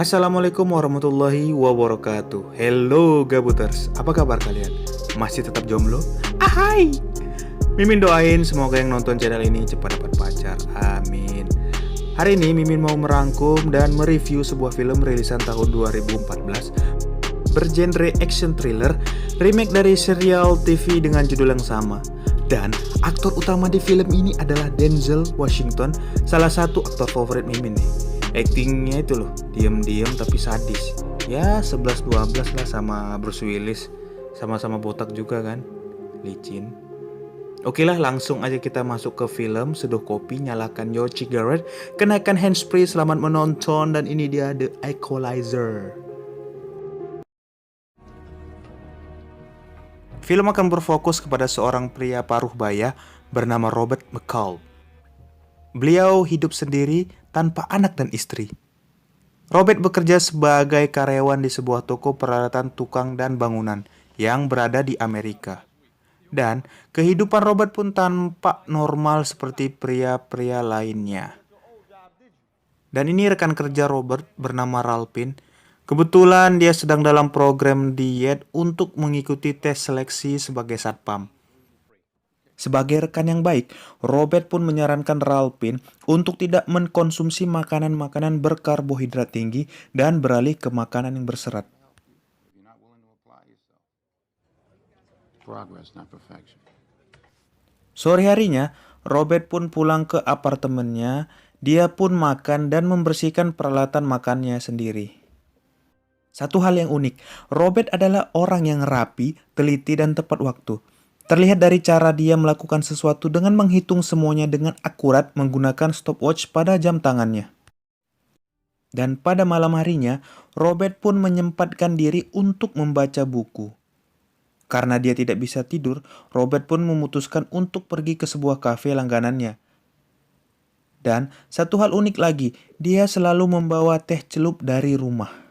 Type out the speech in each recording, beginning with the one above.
Assalamualaikum warahmatullahi wabarakatuh. Hello Gabuters, apa kabar kalian? Masih tetap jomblo? Ahai! Mimin doain semoga yang nonton channel ini cepat dapat pacar, amin. Hari ini Mimin mau merangkum dan mereview sebuah film rilisan tahun 2014 bergenre action thriller, remake dari serial TV dengan judul yang sama. Dan aktor utama di film ini adalah Denzel Washington, salah satu aktor favorit Mimin nih. Actingnya itu loh, diem-diem tapi sadis. Ya 11-12 lah sama Bruce Willis. Sama-sama botak juga kan, licin. Oke lah, langsung aja kita masuk ke film. Seduh kopi, nyalakan your cigarette, kenakan handsfree, selamat menonton. Dan ini dia The Equalizer. Film akan berfokus kepada seorang pria paruh baya bernama Robert McCall. Beliau hidup sendiri tanpa anak dan istri. Robert bekerja sebagai karyawan di sebuah toko peralatan tukang dan bangunan yang berada di Amerika. Dan kehidupan Robert pun tampak normal seperti pria-pria lainnya. Dan ini rekan kerja Robert bernama Ralphin. Kebetulan dia sedang dalam program diet untuk mengikuti tes seleksi sebagai satpam. Sebagai rekan yang baik, Robert pun menyarankan Ralphin untuk tidak mengkonsumsi makanan-makanan berkarbohidrat tinggi dan beralih ke makanan yang berserat. Sore harinya, Robert pun pulang ke apartemennya. Dia pun makan dan membersihkan peralatan makannya sendiri. Satu hal yang unik, Robert adalah orang yang rapi, teliti, dan tepat waktu. Terlihat dari cara dia melakukan sesuatu dengan menghitung semuanya dengan akurat menggunakan stopwatch pada jam tangannya. Dan pada malam harinya, Robert pun menyempatkan diri untuk membaca buku. Karena dia tidak bisa tidur, Robert pun memutuskan untuk pergi ke sebuah kafe langganannya. Dan satu hal unik lagi, dia selalu membawa teh celup dari rumah.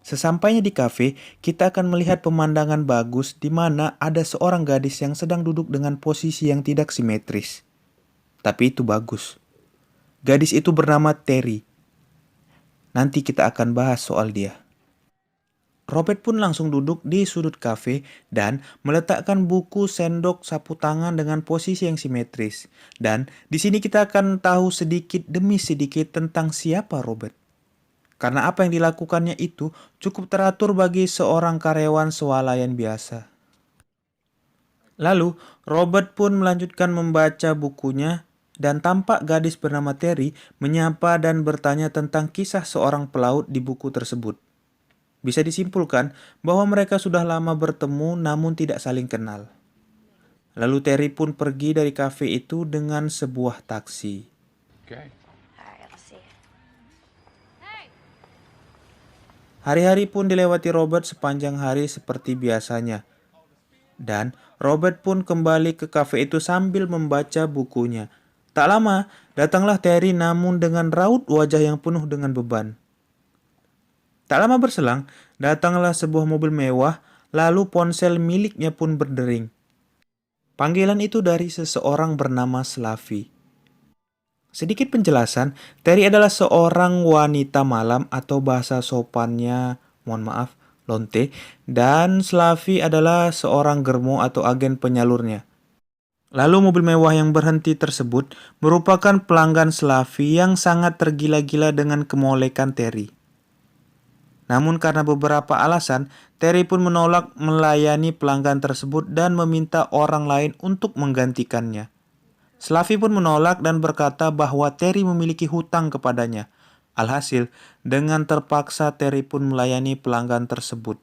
Sesampainya di kafe, kita akan melihat pemandangan bagus di mana ada seorang gadis yang sedang duduk dengan posisi yang tidak simetris. Tapi itu bagus. Gadis itu bernama Terry. Nanti kita akan bahas soal dia. Robert pun langsung duduk di sudut kafe dan meletakkan buku, sendok, sapu tangan dengan posisi yang simetris. Dan di sini kita akan tahu sedikit demi sedikit tentang siapa Robert. Karena apa yang dilakukannya itu cukup teratur bagi seorang karyawan swalayan biasa. Lalu, Robert pun melanjutkan membaca bukunya dan tampak gadis bernama Terry menyapa dan bertanya tentang kisah seorang pelaut di buku tersebut. Bisa disimpulkan bahwa mereka sudah lama bertemu namun tidak saling kenal. Lalu Terry pun pergi dari kafe itu dengan sebuah taksi. Hari-hari pun dilewati Robert sepanjang hari seperti biasanya. Dan Robert pun kembali ke kafe itu sambil membaca bukunya. Tak lama, datanglah Terry namun dengan raut wajah yang penuh dengan beban. Tak lama berselang, datanglah sebuah mobil mewah, lalu ponsel miliknya pun berdering. Panggilan itu dari seseorang bernama Slavi. Sedikit penjelasan, Terry adalah seorang wanita malam atau bahasa sopannya, lonte, dan Slavi adalah seorang germo atau agen penyalurnya. Lalu mobil mewah yang berhenti tersebut merupakan pelanggan Slavi yang sangat tergila-gila dengan kemolekan Terry. Namun karena beberapa alasan, Terry pun menolak melayani pelanggan tersebut dan meminta orang lain untuk menggantikannya. Slavi pun menolak dan berkata bahwa Terry memiliki hutang kepadanya. Alhasil, dengan terpaksa Terry pun melayani pelanggan tersebut.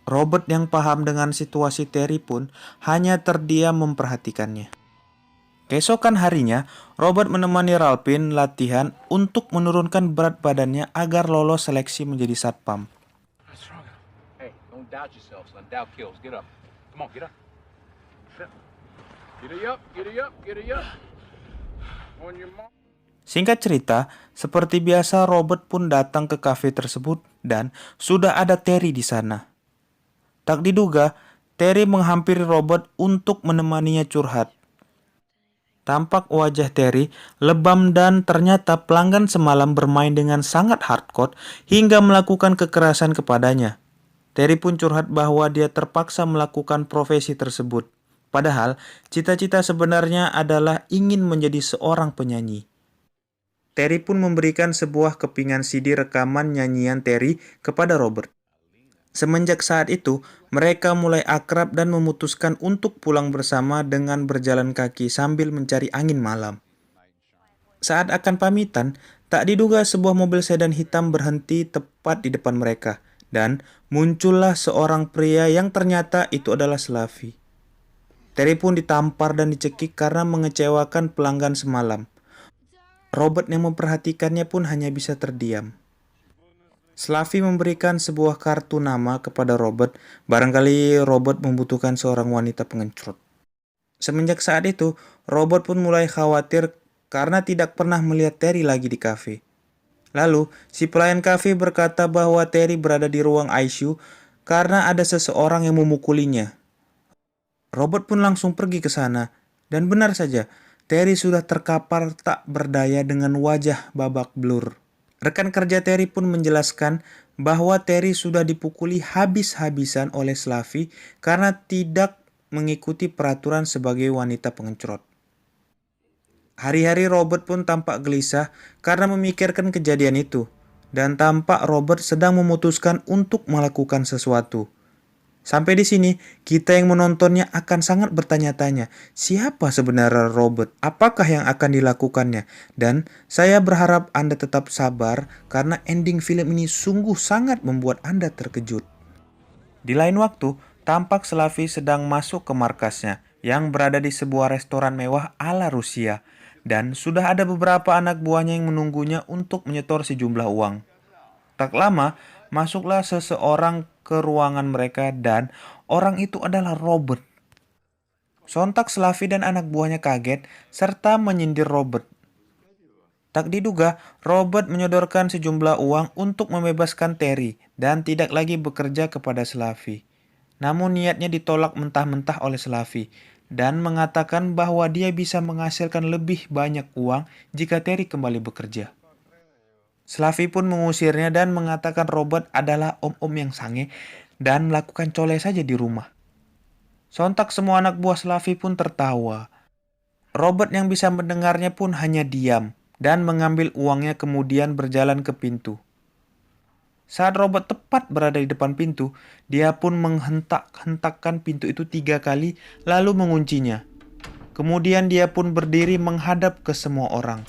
Robert yang paham dengan situasi Terry pun hanya terdiam memperhatikannya. Keesokan harinya, Robert menemani Ralphin latihan untuk menurunkan berat badannya agar lolos seleksi menjadi satpam. Hey, don't doubt yourself, son. Doubt kills. Get up. Come on, get up. Get up. On your mark. Singkat cerita, seperti biasa Robert pun datang ke kafe tersebut dan sudah ada Terry di sana. Tak diduga, Terry menghampiri Robert untuk menemaninya curhat. Tampak wajah Terry lebam dan ternyata pelanggan semalam bermain dengan sangat hardcore hingga melakukan kekerasan kepadanya. Terry pun curhat bahwa dia terpaksa melakukan profesi tersebut. Padahal, cita-cita sebenarnya adalah ingin menjadi seorang penyanyi. Terry pun memberikan sebuah kepingan CD rekaman nyanyian Terry kepada Robert. Semenjak saat itu, mereka mulai akrab dan memutuskan untuk pulang bersama dengan berjalan kaki sambil mencari angin malam. Saat akan pamitan, tak diduga sebuah mobil sedan hitam berhenti tepat di depan mereka, dan muncullah seorang pria yang ternyata itu adalah Slavi. Terry pun ditampar dan dicekik karena mengecewakan pelanggan semalam. Robert yang memperhatikannya pun hanya bisa terdiam. Slavi memberikan sebuah kartu nama kepada Robert, barangkali Robert membutuhkan seorang wanita pengecut. Semenjak saat itu, Robert pun mulai khawatir karena tidak pernah melihat Terry lagi di kafe. Lalu, si pelayan kafe berkata bahwa Terry berada di ruang ICU karena ada seseorang yang memukulinya. Robert pun langsung pergi ke sana, dan benar saja, Terry sudah terkapar tak berdaya dengan wajah babak blur. Rekan kerja Terry pun menjelaskan bahwa Terry sudah dipukuli habis-habisan oleh Slavi karena tidak mengikuti peraturan sebagai wanita pengecut. Hari-hari Robert pun tampak gelisah karena memikirkan kejadian itu, dan tampak Robert sedang memutuskan untuk melakukan sesuatu. Sampai di sini, kita yang menontonnya akan sangat bertanya-tanya, siapa sebenarnya Robert? Apakah yang akan dilakukannya? Dan saya berharap Anda tetap sabar karena ending film ini sungguh sangat membuat Anda terkejut. Di lain waktu, tampak Slavi sedang masuk ke markasnya yang berada di sebuah restoran mewah ala Rusia, dan sudah ada beberapa anak buahnya yang menunggunya untuk menyetor sejumlah uang. Tak lama, masuklah seseorang ke ruangan mereka dan orang itu adalah Robert. Sontak Slavi dan anak buahnya kaget serta menyindir Robert. Tak diduga, Robert menyodorkan sejumlah uang untuk membebaskan Terry dan tidak lagi bekerja kepada Slavi. Namun niatnya ditolak mentah-mentah oleh Slavi dan mengatakan bahwa dia bisa menghasilkan lebih banyak uang jika Terry kembali bekerja. Slavi pun mengusirnya dan mengatakan Robert adalah om-om yang sange dan melakukan colek saja di rumah. Sontak semua anak buah Slavi pun tertawa. Robert yang bisa mendengarnya pun hanya diam dan mengambil uangnya kemudian berjalan ke pintu. Saat Robert tepat berada di depan pintu, dia pun menghentak-hentakkan pintu itu 3 kali lalu menguncinya. Kemudian dia pun berdiri menghadap ke semua orang.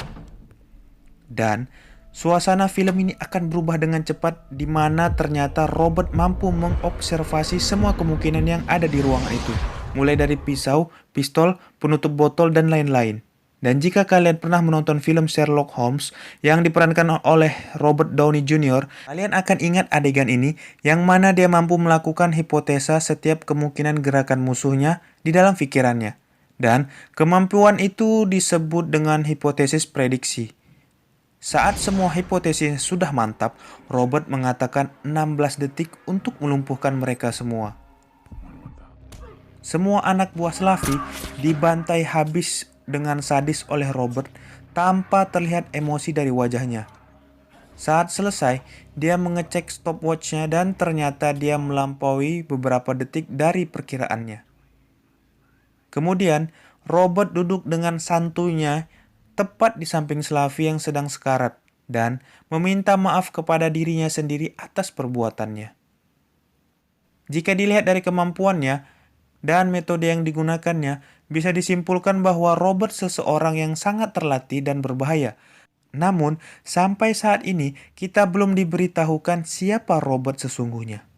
Dan suasana film ini akan berubah dengan cepat di mana ternyata Robert mampu mengobservasi semua kemungkinan yang ada di ruangan itu. Mulai dari pisau, pistol, penutup botol, dan lain-lain. Dan jika kalian pernah menonton film Sherlock Holmes yang diperankan oleh Robert Downey Jr., kalian akan ingat adegan ini yang mana dia mampu melakukan hipotesa setiap kemungkinan gerakan musuhnya di dalam pikirannya. Dan kemampuan itu disebut dengan hipotesis prediksi. Saat semua hipotesis sudah mantap, Robert mengatakan 16 detik untuk melumpuhkan mereka semua. Semua anak buah Slavi dibantai habis dengan sadis oleh Robert tanpa terlihat emosi dari wajahnya. Saat selesai, dia mengecek stopwatch-nya dan ternyata dia melampaui beberapa detik dari perkiraannya. Kemudian, Robert duduk dengan santuйnya tepat di samping Slavi yang sedang sekarat dan meminta maaf kepada dirinya sendiri atas perbuatannya. Jika dilihat dari kemampuannya dan metode yang digunakannya, bisa disimpulkan bahwa Robert seseorang yang sangat terlatih dan berbahaya. Namun, sampai saat ini kita belum diberitahukan siapa Robert sesungguhnya.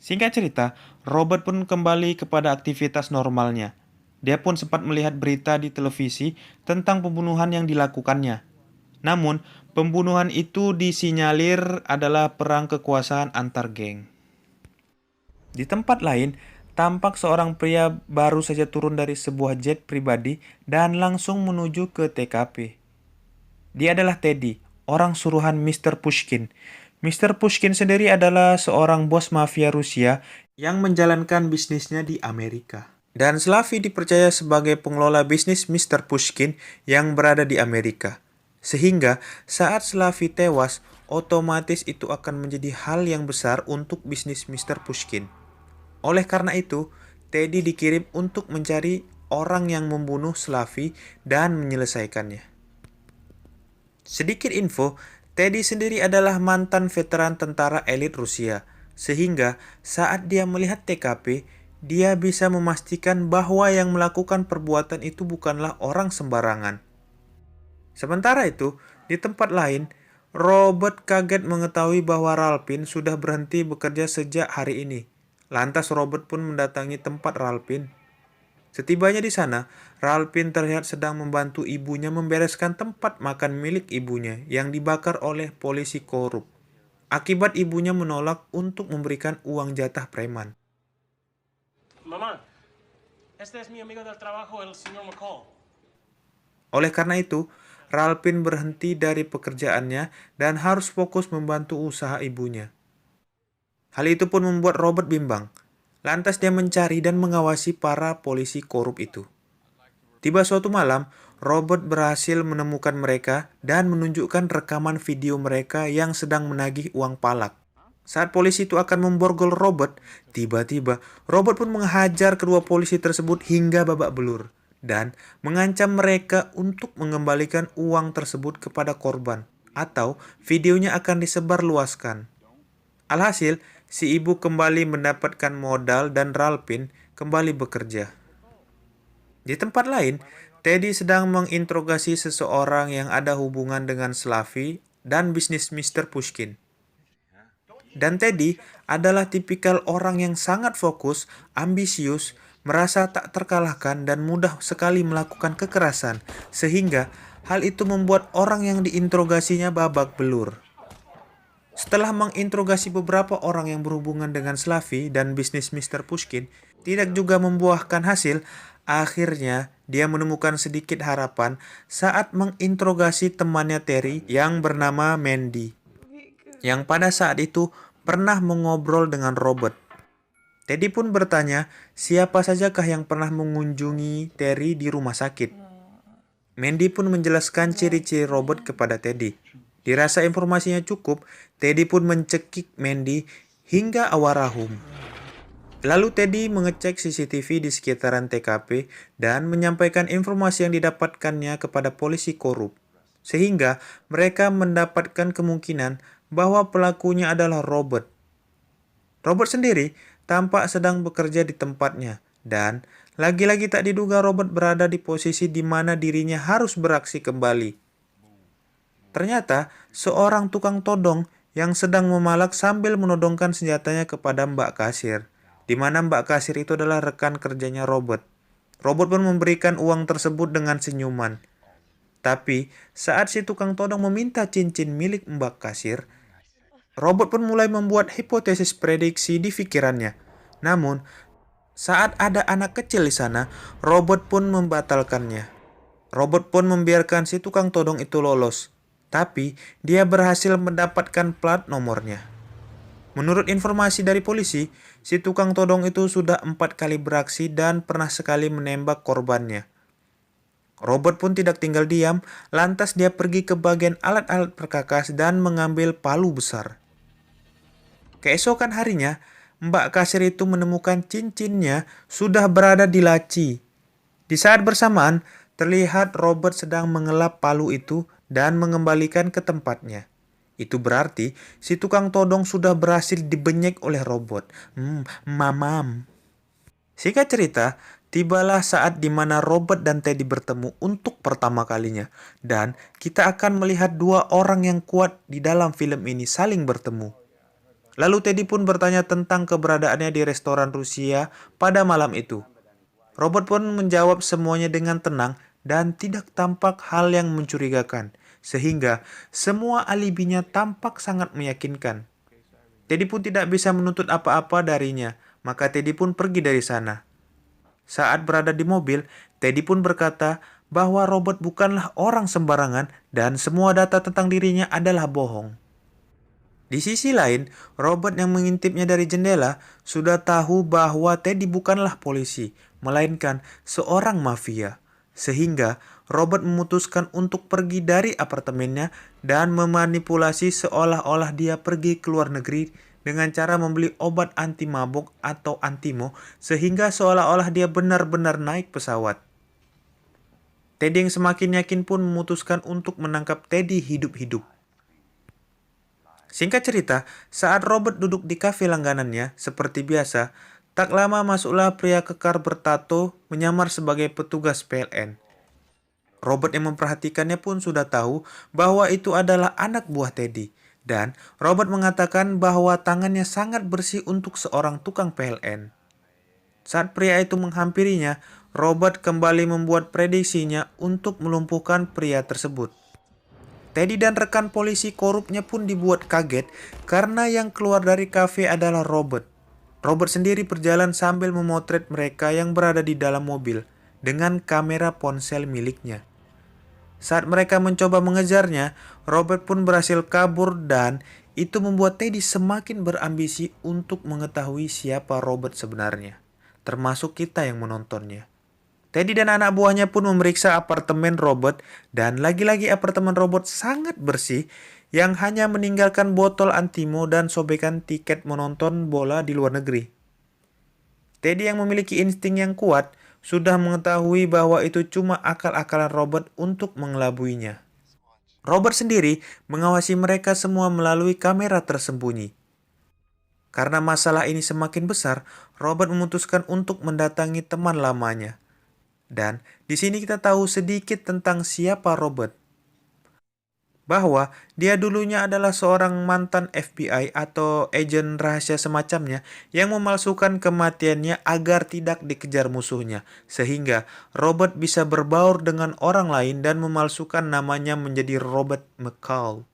Singkat cerita, Robert pun kembali kepada aktivitas normalnya. Dia pun sempat melihat berita di televisi tentang pembunuhan yang dilakukannya. Namun, pembunuhan itu disinyalir adalah perang kekuasaan antar geng. Di tempat lain, tampak seorang pria baru saja turun dari sebuah jet pribadi dan langsung menuju ke TKP. Dia adalah Teddy, orang suruhan Mr. Pushkin. Mr. Pushkin sendiri adalah seorang bos mafia Rusia yang menjalankan bisnisnya di Amerika. Dan Slavi dipercaya sebagai pengelola bisnis Mr. Pushkin yang berada di Amerika. Sehingga saat Slavi tewas, otomatis itu akan menjadi hal yang besar untuk bisnis Mr. Pushkin. Oleh karena itu, Teddy dikirim untuk mencari orang yang membunuh Slavi dan menyelesaikannya. Sedikit info, Teddy sendiri adalah mantan veteran tentara elit Rusia, sehingga saat dia melihat TKP, dia bisa memastikan bahwa yang melakukan perbuatan itu bukanlah orang sembarangan. Sementara itu, di tempat lain, Robert kaget mengetahui bahwa Ralpin sudah berhenti bekerja sejak hari ini. Lantas Robert pun mendatangi tempat Ralpin. Setibanya di sana, Ralpin terlihat sedang membantu ibunya membereskan tempat makan milik ibunya yang dibakar oleh polisi korup. Akibat ibunya menolak untuk memberikan uang jatah preman. Mamá, este es mi amigo del trabajo, el señor McCall. Oleh karena itu, Ralpin berhenti dari pekerjaannya dan harus fokus membantu usaha ibunya. Hal itu pun membuat Robert bimbang. Lantas dia mencari dan mengawasi para polisi korup itu. Tiba suatu malam, Robert berhasil menemukan mereka dan menunjukkan rekaman video mereka yang sedang menagih uang palak. Saat polisi itu akan memborgol Robert, tiba-tiba Robert pun menghajar kedua polisi tersebut hingga babak belur dan mengancam mereka untuk mengembalikan uang tersebut kepada korban atau videonya akan disebarluaskan. Alhasil, si ibu kembali mendapatkan modal dan Ralpin kembali bekerja. Di tempat lain, Teddy sedang menginterogasi seseorang yang ada hubungan dengan Slavi dan bisnis Mr. Pushkin. Dan Teddy adalah tipikal orang yang sangat fokus, ambisius, merasa tak terkalahkan dan mudah sekali melakukan kekerasan, sehingga hal itu membuat orang yang diinterogasinya babak belur. Setelah menginterogasi beberapa orang yang berhubungan dengan Slavi dan bisnis Mr. Pushkin, tidak juga membuahkan hasil. Akhirnya, dia menemukan sedikit harapan saat menginterogasi temannya Terry yang bernama Mandy, yang pada saat itu pernah mengobrol dengan Robert. Teddy pun bertanya siapa sajakah yang pernah mengunjungi Terry di rumah sakit. Mandy pun menjelaskan ciri-ciri Robert kepada Teddy. Dirasa informasinya cukup, Teddy pun mencekik Mandy hingga awarahum. Lalu Teddy mengecek CCTV di sekitaran TKP dan menyampaikan informasi yang didapatkannya kepada polisi korup. Sehingga mereka mendapatkan kemungkinan bahwa pelakunya adalah Robert. Robert sendiri tampak sedang bekerja di tempatnya dan lagi-lagi tak diduga Robert berada di posisi di mana dirinya harus beraksi kembali. Ternyata seorang tukang todong yang sedang memalak sambil menodongkan senjatanya kepada Mbak Kasir, di mana Mbak Kasir itu adalah rekan kerjanya Robert. Robert pun memberikan uang tersebut dengan senyuman. Tapi saat si tukang todong meminta cincin milik Mbak Kasir, Robert pun mulai membuat hipotesis prediksi di pikirannya. Namun, saat ada anak kecil di sana, Robert pun membatalkannya. Robert pun membiarkan si tukang todong itu lolos. Tapi, dia berhasil mendapatkan plat nomornya. Menurut informasi dari polisi, si tukang todong itu sudah 4 kali beraksi dan pernah sekali menembak korbannya. Robert pun tidak tinggal diam, lantas dia pergi ke bagian alat-alat perkakas dan mengambil palu besar. Keesokan harinya, Mbak Kasir itu menemukan cincinnya sudah berada di laci. Di saat bersamaan, terlihat Robert sedang mengelap palu itu dan mengembalikan ke tempatnya. Itu berarti si tukang todong sudah berhasil dibenyek oleh Robert. Mamam. Singkat cerita, tibalah saat di mana Robert dan Teddy bertemu untuk pertama kalinya. Dan kita akan melihat dua orang yang kuat di dalam film ini saling bertemu. Lalu Teddy pun bertanya tentang keberadaannya di restoran Rusia pada malam itu. Robert pun menjawab semuanya dengan tenang dan tidak tampak hal yang mencurigakan, sehingga semua alibinya tampak sangat meyakinkan. Teddy pun tidak bisa menuntut apa-apa darinya, maka Teddy pun pergi dari sana. Saat berada di mobil, Teddy pun berkata bahwa Robert bukanlah orang sembarangan dan semua data tentang dirinya adalah bohong. Di sisi lain, Robert yang mengintipnya dari jendela sudah tahu bahwa Teddy bukanlah polisi, melainkan seorang mafia. Sehingga Robert memutuskan untuk pergi dari apartemennya dan memanipulasi seolah-olah dia pergi ke luar negeri dengan cara membeli obat anti mabuk atau antimo sehingga seolah-olah dia benar-benar naik pesawat. Teddy yang semakin yakin pun memutuskan untuk menangkap Teddy hidup-hidup. Singkat cerita, saat Robert duduk di kafe langganannya, seperti biasa, tak lama masuklah pria kekar bertato menyamar sebagai petugas PLN. Robert yang memperhatikannya pun sudah tahu bahwa itu adalah anak buah Teddy. Dan Robert mengatakan bahwa tangannya sangat bersih untuk seorang tukang PLN. Saat pria itu menghampirinya, Robert kembali membuat prediksinya untuk melumpuhkan pria tersebut. Teddy dan rekan polisi korupnya pun dibuat kaget karena yang keluar dari kafe adalah Robert. Robert sendiri berjalan sambil memotret mereka yang berada di dalam mobil dengan kamera ponsel miliknya. Saat mereka mencoba mengejarnya, Robert pun berhasil kabur dan itu membuat Teddy semakin berambisi untuk mengetahui siapa Robert sebenarnya, termasuk kita yang menontonnya. Teddy dan anak buahnya pun memeriksa apartemen Robert dan lagi-lagi apartemen Robert sangat bersih yang hanya meninggalkan botol antimo dan sobekan tiket menonton bola di luar negeri. Teddy yang memiliki insting yang kuat sudah mengetahui bahwa itu cuma akal-akalan Robert untuk mengelabuinya. Robert sendiri mengawasi mereka semua melalui kamera tersembunyi. Karena masalah ini semakin besar, Robert memutuskan untuk mendatangi teman lamanya. Dan di sini kita tahu sedikit tentang siapa Robert. Bahwa dia dulunya adalah seorang mantan FBI atau agen rahasia semacamnya yang memalsukan kematiannya agar tidak dikejar musuhnya, sehingga Robert bisa berbaur dengan orang lain dan memalsukan namanya menjadi Robert McCall.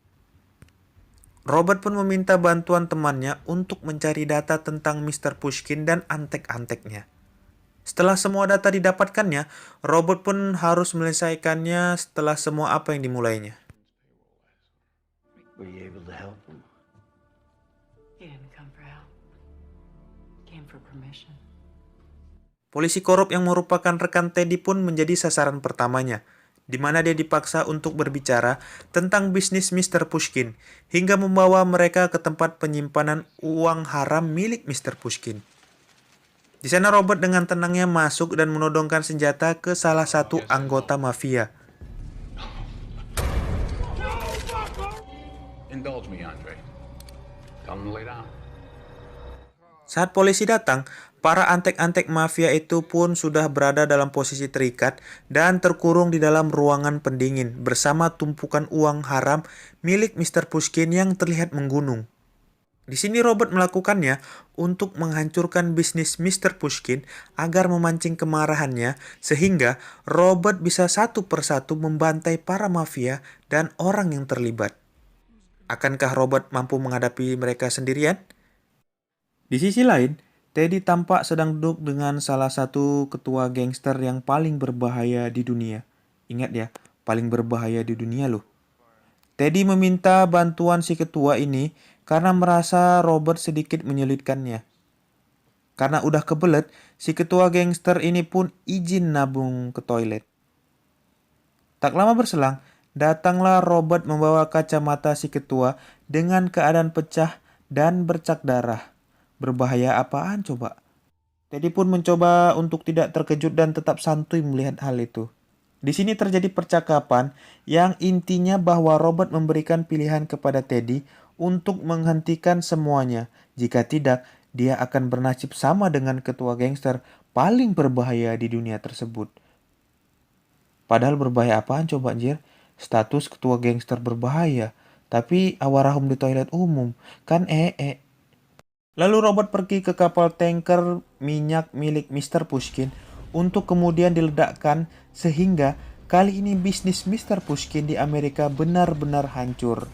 Robert pun meminta bantuan temannya untuk mencari data tentang Mr. Pushkin dan antek-anteknya. Setelah semua data didapatkannya, Robert pun harus menyelesaikannya setelah semua apa yang dimulainya. Were you able to help him? He didn't come for help. He came for permission. Polisi korup yang merupakan rekan Teddy pun menjadi sasaran pertamanya, di mana dia dipaksa untuk berbicara tentang bisnis Mr. Pushkin, hingga membawa mereka ke tempat penyimpanan uang haram milik Mr. Pushkin. Di sana Robert dengan tenangnya masuk dan menodongkan senjata ke salah satu anggota mafia. Indulge me, Andre. Tell him to lay down. Saat polisi datang, para antek-antek mafia itu pun sudah berada dalam posisi terikat dan terkurung di dalam ruangan pendingin bersama tumpukan uang haram milik Mr. Pushkin yang terlihat menggunung. Di sini Robert melakukannya untuk menghancurkan bisnis Mr. Pushkin agar memancing kemarahannya sehingga Robert bisa satu persatu membantai para mafia dan orang yang terlibat. Akankah Robert mampu menghadapi mereka sendirian? Di sisi lain, Teddy tampak sedang duduk dengan salah satu ketua gangster yang paling berbahaya di dunia. Ingat ya, paling berbahaya di dunia loh. Teddy meminta bantuan si ketua ini karena merasa Robert sedikit menyulitkannya. Karena udah kebelet, si ketua gangster ini pun izin nabung ke toilet. Tak lama berselang, datanglah Robert membawa kacamata si ketua dengan keadaan pecah dan bercak darah. Berbahaya apaan coba? Teddy pun mencoba untuk tidak terkejut dan tetap santuy melihat hal itu. Di sini terjadi percakapan yang intinya bahwa Robert memberikan pilihan kepada Teddy untuk menghentikan semuanya. Jika tidak, dia akan bernasib sama dengan ketua gangster paling berbahaya di dunia tersebut. Padahal berbahaya apaan coba anjir? Status ketua gangster berbahaya, tapi awarahum di toilet umum, kan Lalu Robert pergi ke kapal tanker minyak milik Mr. Pushkin untuk kemudian diledakkan sehingga kali ini bisnis Mr. Pushkin di Amerika benar-benar hancur.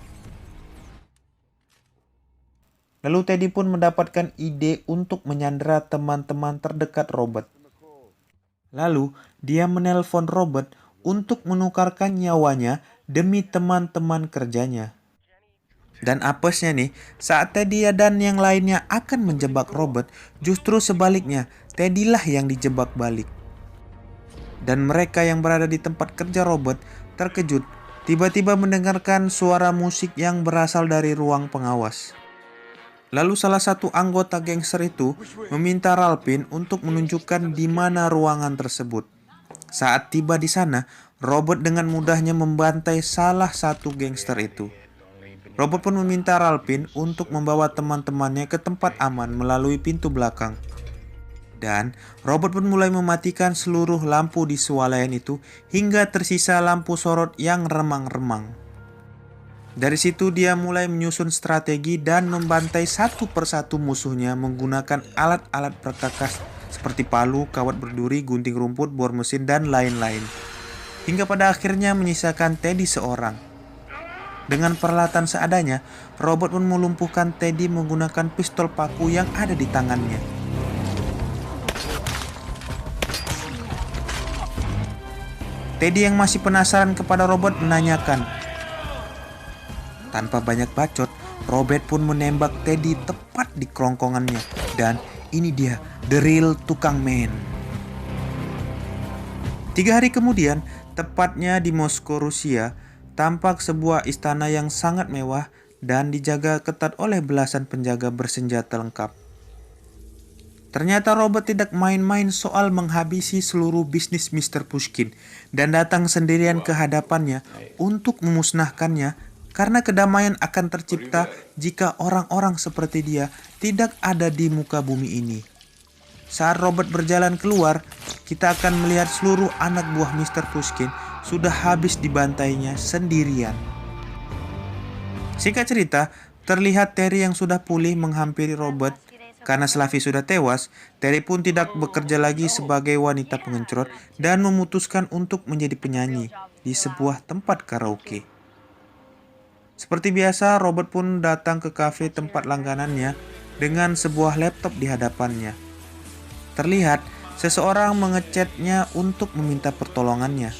Lalu Teddy pun mendapatkan ide untuk menyandera teman-teman terdekat Robert. Lalu dia menelpon Robert untuk menukarkan nyawanya demi teman-teman kerjanya. Dan apesnya nih, saat Teddy dan yang lainnya akan menjebak Robert, justru sebaliknya, Teddy lah yang dijebak balik. Dan mereka yang berada di tempat kerja Robert terkejut, tiba-tiba mendengarkan suara musik yang berasal dari ruang pengawas. Lalu salah satu anggota gangster itu meminta Ralpin untuk menunjukkan di mana ruangan tersebut. Saat tiba di sana, Robert dengan mudahnya membantai salah satu gangster itu. Robert pun meminta Ralpin untuk membawa teman-temannya ke tempat aman melalui pintu belakang. Dan Robert pun mulai mematikan seluruh lampu di swalayan itu hingga tersisa lampu sorot yang remang-remang. Dari situ dia mulai menyusun strategi dan membantai satu persatu musuhnya menggunakan alat-alat perkakas seperti palu, kawat berduri, gunting rumput, bor mesin, dan lain-lain. Hingga pada akhirnya menyisakan Teddy seorang. Dengan peralatan seadanya, Robert pun melumpuhkan Teddy menggunakan pistol paku yang ada di tangannya. Teddy yang masih penasaran kepada Robert menanyakan. Tanpa banyak bacot, Robert pun menembak Teddy tepat di kerongkongannya. Dan ini dia, the real tukang men. 3 hari kemudian, tepatnya di Moskow, Rusia, tampak sebuah istana yang sangat mewah dan dijaga ketat oleh belasan penjaga bersenjata lengkap. Ternyata Robert tidak main-main soal menghabisi seluruh bisnis Mr. Pushkin dan datang sendirian ke hadapannya untuk memusnahkannya. Karena kedamaian akan tercipta jika orang-orang seperti dia tidak ada di muka bumi ini. Saat Robert berjalan keluar, kita akan melihat seluruh anak buah Mr. Pushkin sudah habis dibantainya sendirian. Singkat cerita, terlihat Terry yang sudah pulih menghampiri Robert. Karena Slavi sudah tewas, Terry pun tidak bekerja lagi sebagai wanita pengencrot dan memutuskan untuk menjadi penyanyi di sebuah tempat karaoke. Seperti biasa, Robert pun datang ke kafe tempat langganannya dengan sebuah laptop di hadapannya. Terlihat, seseorang mengechatnya untuk meminta pertolongannya.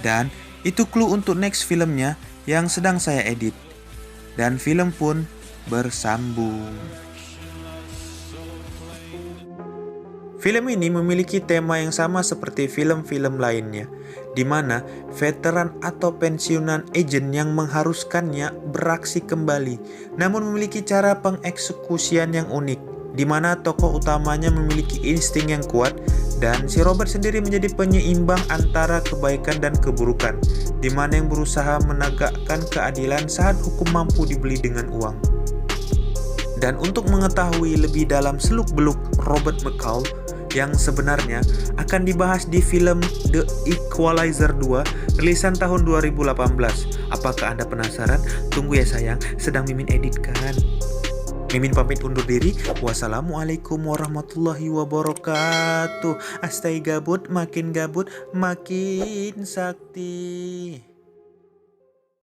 Dan itu clue untuk next filmnya yang sedang saya edit. Dan film pun bersambung. Film ini memiliki tema yang sama seperti film-film lainnya, di mana veteran atau pensiunan agen yang mengharuskannya beraksi kembali, namun memiliki cara pengeksekusian yang unik, di mana tokoh utamanya memiliki insting yang kuat, dan si Robert sendiri menjadi penyeimbang antara kebaikan dan keburukan, di mana yang berusaha menegakkan keadilan saat hukum mampu dibeli dengan uang. Dan untuk mengetahui lebih dalam seluk-beluk Robert McCall yang sebenarnya akan dibahas di film The Equalizer 2 rilisan tahun 2018. Apakah Anda penasaran? Tunggu ya sayang, sedang Mimin editkan. Mimin pamit undur diri. Wassalamualaikum warahmatullahi wabarakatuh. Astai gabut, makin sakti.